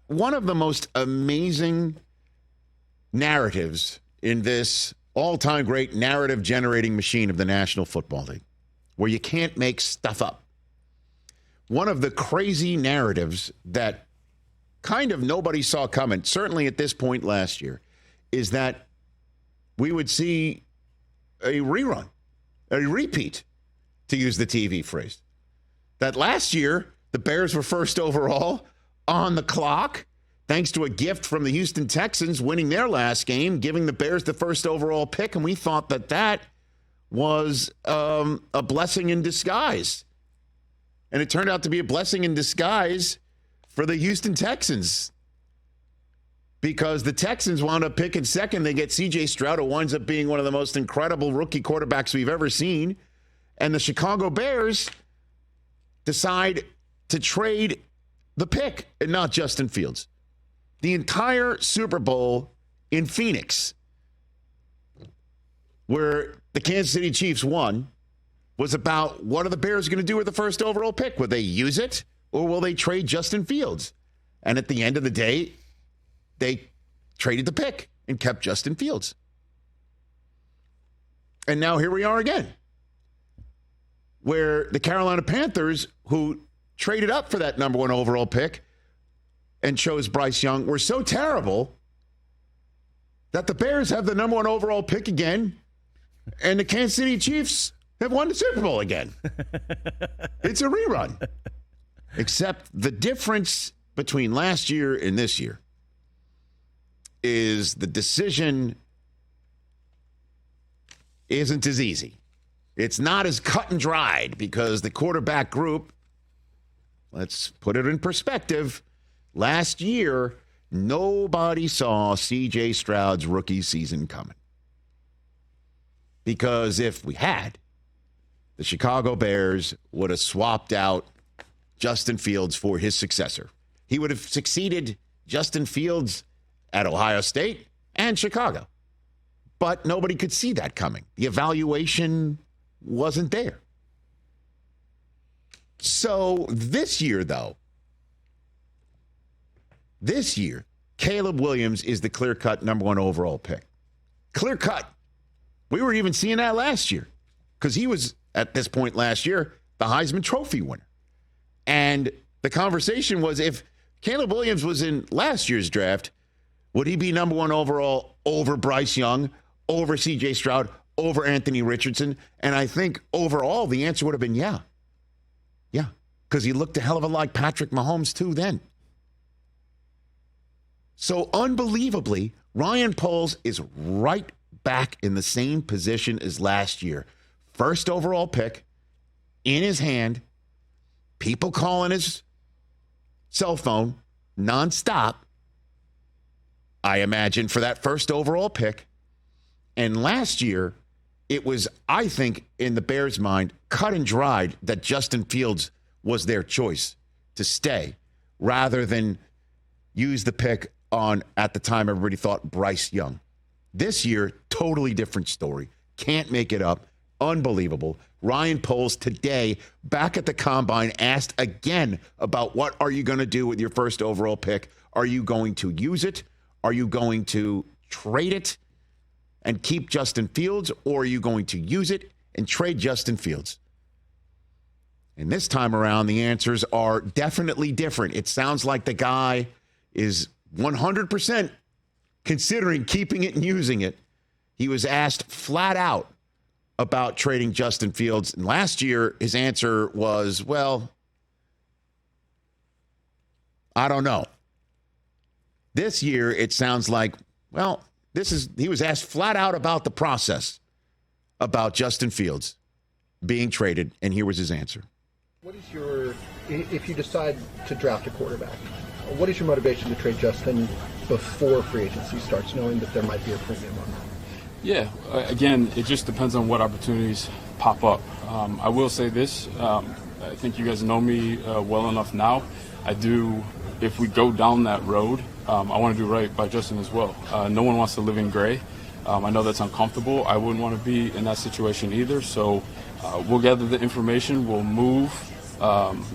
one of the most amazing narratives in this all-time great narrative-generating machine of the National Football League, where you can't make stuff up. One of the crazy narratives that kind of nobody saw coming, certainly at this point last year, is that we would see a rerun, a repeat, to use the TV phrase. That last year, the Bears were first overall on the clock, thanks to a gift from the Houston Texans winning their last game, giving the Bears the first overall pick, and we thought that that was a blessing in disguise. And it turned out to be a blessing in disguise for the Houston Texans, because the Texans wound up picking second. They get C.J. Stroud, who winds up being one of the most incredible rookie quarterbacks we've ever seen. And the Chicago Bears decide to trade the pick and not Justin Fields. The entire Super Bowl in Phoenix, where the Kansas City Chiefs won, was about what are the Bears going to do with the first overall pick? Will they use it, or will they trade Justin Fields? And at the end of the day, they traded the pick and kept Justin Fields. And now here we are again, where the Carolina Panthers, who traded up for that number one overall pick and chose Bryce Young, were so terrible that the Bears have the number one overall pick again, and the Kansas City Chiefs have won the Super Bowl again. It's a rerun. Except the difference between last year and this year is the decision isn't as easy. It's not as cut and dried, because the quarterback group, let's put it in perspective, last year, nobody saw C.J. Stroud's rookie season coming. Because if we had, the Chicago Bears would have swapped out Justin Fields for his successor. He would have succeeded Justin Fields at Ohio State and Chicago. But nobody could see that coming. The evaluation wasn't there. So this year, though, Caleb Williams is the clear-cut number one overall pick. Clear-cut. We were even seeing that last year, because he was, at this point last year, the Heisman Trophy winner. And the conversation was, if Caleb Williams was in last year's draft, would he be number one overall over Bryce Young, over C.J. Stroud, over Anthony Richardson? And I think overall the answer would have been yeah. Yeah, because he looked a hell of a lot like Patrick Mahomes too then. So unbelievably, Ryan Poles is right back in the same position as last year. First overall pick in his hand, people calling his cell phone nonstop, I imagine, for that first overall pick. And last year, it was, I think, in the Bears' mind, cut and dried that Justin Fields was their choice to stay, rather than use the pick on, at the time, everybody thought, Bryce Young. This year, totally different story. Can't make it up. Unbelievable. Ryan Poles today, back at the Combine, asked again about what are you going to do with your first overall pick. Are you going to use it? Are you going to trade it and keep Justin Fields? Or are you going to use it and trade Justin Fields? And this time around, the answers are definitely different. It sounds like the guy is 100% considering keeping it and using it. He was asked flat out about trading Justin Fields. And last year, his answer was, well, I don't know. This year, it sounds like, well, he was asked flat out about the process about Justin Fields being traded, and here was his answer. What is if you decide to draft a quarterback, what is your motivation to trade Justin before free agency starts, knowing that there might be a premium on that? Yeah, again, it just depends on what opportunities pop up. I will say this, I think you guys know me well enough now. If we go down that road, I want to do right by Justin as well. No one wants to live in gray. I know that's uncomfortable. I wouldn't want to be in that situation either. So we'll gather the information. We'll move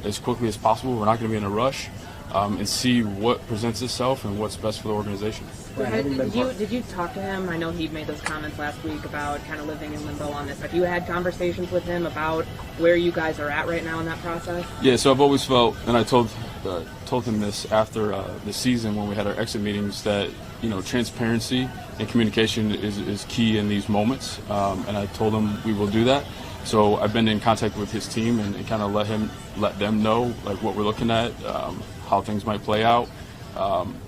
as quickly as possible. We're not going to be in a rush. and see what presents itself and what's best for the organization. Did you talk to him? I know he made those comments last week about kind of living in limbo on this. Have you had conversations with him about where you guys are at right now in that process? Yeah, so I've always felt, and I told him this after the season when we had our exit meetings, that transparency and communication is key in these moments, and I told him we will do that. So I've been in contact with his team and kind of let them know like what we're looking at, how things might play out,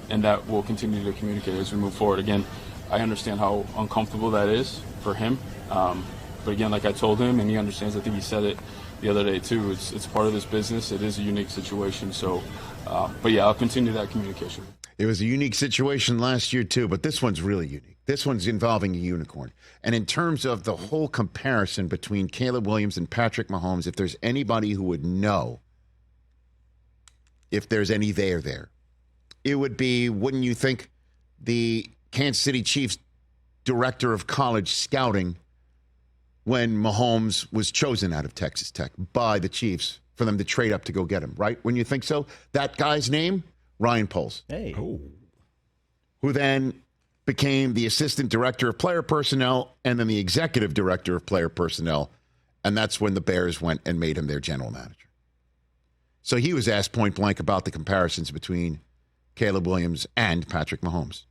and that we'll continue to communicate as we move forward. Again, I understand how uncomfortable that is for him, but again, like I told him, and he understands. I think he said it the other day too. It's part of this business. It is a unique situation. So, but yeah, I'll continue that communication. It was a unique situation last year too, but this one's really unique. This one's involving a unicorn. And in terms of the whole comparison between Caleb Williams and Patrick Mahomes, if there's anybody who would know if there's any there, it would be, wouldn't you think, the Kansas City Chiefs director of college scouting when Mahomes was chosen out of Texas Tech by the Chiefs for them to trade up to go get him, right? Wouldn't you think so? That guy's name? Ryan Poles. Hey. Oh. Who then became the assistant director of player personnel and then the executive director of player personnel. And that's when the Bears went and made him their general manager. So he was asked point blank about the comparisons between Caleb Williams and Patrick Mahomes.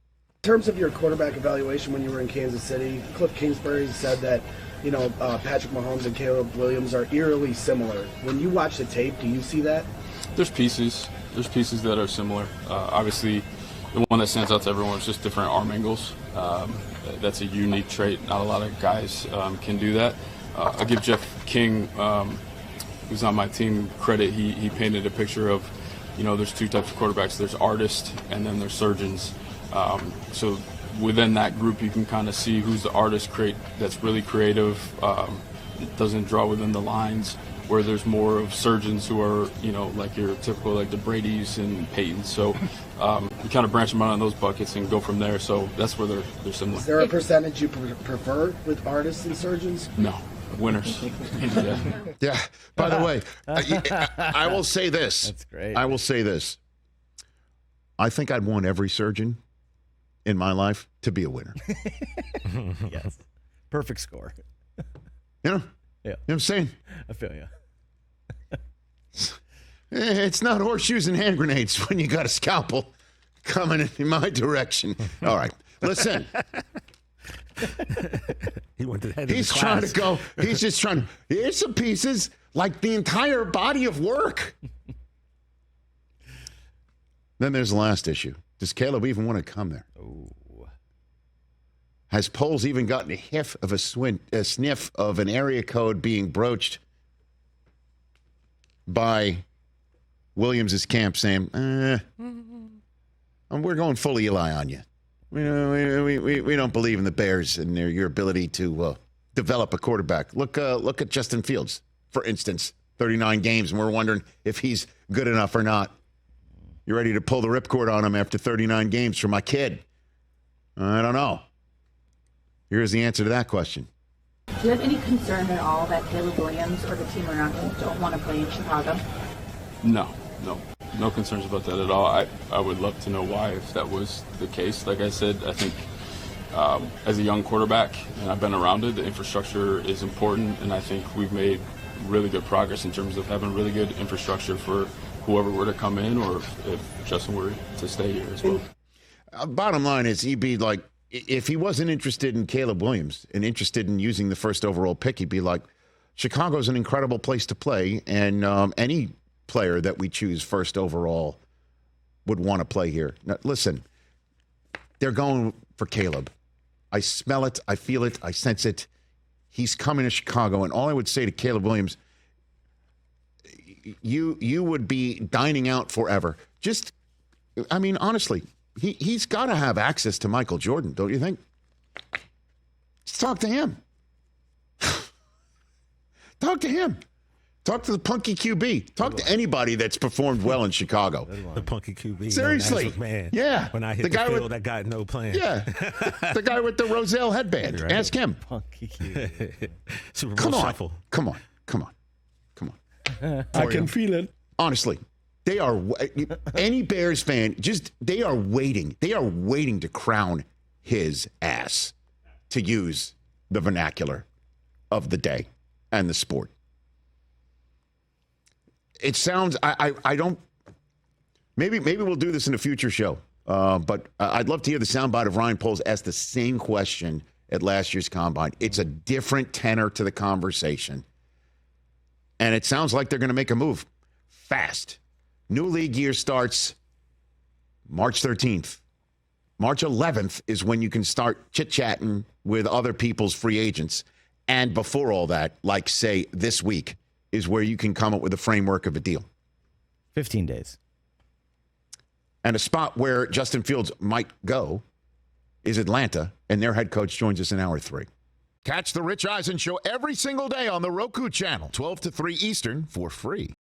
In terms of your quarterback evaluation when you were in Kansas City, Cliff Kingsbury said that, Patrick Mahomes and Caleb Williams are eerily similar. When you watch the tape, do you see that? There's pieces that are similar. Obviously, the one that stands out to everyone is just different arm angles. That's a unique trait. Not a lot of guys can do that. I'll give Jeff King, who's on my team, credit. He painted a picture of, there's two types of quarterbacks. There's artists and then there's surgeons. So within that group, you can kind of see who's the artist that's really creative, doesn't draw within the lines, where there's more of surgeons who are, like your typical, like the Bradys and Peytons. So we kind of branch them out on those buckets and go from there. So that's where they're similar. Is there a percentage you prefer with artists and surgeons? No. Winners. Yeah. By the way, I will say this. That's great. I will say this. I think I'd want every surgeon in my life to be a winner. Yes. Perfect score. Yeah. Yeah. You know what I'm saying? I feel you. It's not horseshoes and hand grenades when you got a scalpel coming in my direction. All right. Listen. He's trying to go. He's just trying to. Here's some pieces, like the entire body of work. Then there's the last issue. Does Caleb even want to come there? Ooh. Has Poles even gotten a whiff of a sniff of an area code being broached by Williams' camp saying, we're going full Eli on you. We don't believe in the Bears and your ability to develop a quarterback. Look at Justin Fields, for instance, 39 games, and we're wondering if he's good enough or not. You're ready to pull the ripcord on him after 39 games for my kid. I don't know. Here's the answer to that question. Do you have any concern at all that Caleb Williams or the team around him don't want to play in Chicago? No concerns about that at all. I would love to know why, if that was the case. Like I said, I think as a young quarterback, and I've been around it, the infrastructure is important, and I think we've made really good progress in terms of having really good infrastructure for whoever were to come in, or if Justin were to stay here as well. Bottom line is, he'd be like, if he wasn't interested in Caleb Williams and interested in using the first overall pick, he'd be like, Chicago's an incredible place to play, and any player that we choose first overall would want to play here. Now, listen, they're going for Caleb. I smell it. I feel it. I sense it. He's coming to Chicago, and all I would say to Caleb Williams, you would be dining out forever. Just, I mean, honestly, he's got to have access to Michael Jordan, don't you think? Just talk to him. Talk to him. Talk to the punky QB. Talk to anybody that's performed well in Chicago. The punky QB. Seriously. Man. Yeah. When I hit the field, I got no plan. Yeah. The guy with the Roselle headband. Right. Ask him. Punky QB. Super Bowl shuffle. Come on. I can feel it. Honestly, They are any Bears fan. They are waiting. They are waiting to crown his ass, to use the vernacular of the day and the sport. It sounds. I don't. Maybe we'll do this in a future show. But I'd love to hear the soundbite of Ryan Poles ask the same question at last year's Combine. It's a different tenor to the conversation. And it sounds like they're going to make a move fast. New league year starts March 13th. March 11th is when you can start chit-chatting with other people's free agents. And before all that, like, say, this week, is where you can come up with a framework of a deal. 15 days. And a spot where Justin Fields might go is Atlanta, and their head coach joins us in hour 3. Catch the Rich Eisen Show every single day on the Roku channel, 12 to 3 Eastern, for free.